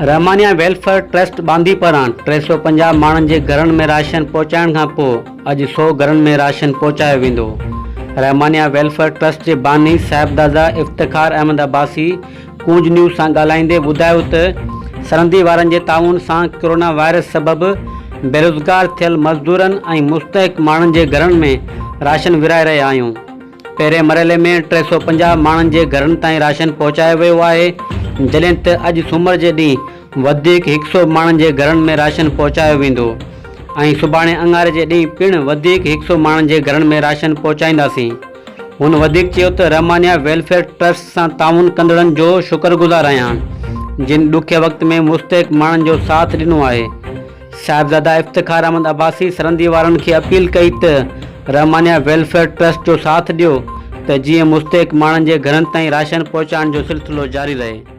Rahmania welfare trust बांदी पारां 350 माण्हुनि जे घरनि में राशन पहुचाइण खां पोइ अॼु 100 घरनि में राशन पहुचायो वेंदो। रहमानिया वेलफेयर ट्रस्ट जे बानी साहिबजादा इफ्तिखार अहमद अब्बासी कूंज न्यूज़ सां ॻाल्हाईंदे ॿुधायो त सरहदी वारनि जे ताउन सां कोरोना वायरस सबबि बेरोज़गार थियल मज़दूरनि ऐं मुस्तहिक माण्हुनि जे घरनि में राशन विराए रहिया आहियूं। पहिरें मरहले में 350 माण्हुनि जे घरनि ताईं राशन पहुचायो वियो आहे, जॾहिं त अॼु सूमर जे ॾींहुं वधीक 100 माण्हुनि जे घरनि में राशन पहुचायो वेंदो ऐं सुभाणे अंगारे जे ॾींहुं पिणु वधीक 100 माण्हुनि जे घरनि में राशन पहुचाईंदासीं। हुन वधीक चयो त रहमानिया वेलफेयर ट्रस्ट सां ताउन कंदड़नि जो शुक्रगुज़ार आहियां, जिन ॾुखे वक़्त में मुस्तहिक माण्हुनि जो साथ ॾिनो आहे। साहिबजादा इफ्तिखार अहमद अब्बासी सरहदी वारनि खे अपील कई त रहमानिया वेलफेयर ट्रस्ट जो साथ ॾियो त जीअं मुस्तहिक माण्हुनि जे घरनि ताईं राशन पहुचाइण जो सिलसिलो जारी रहे।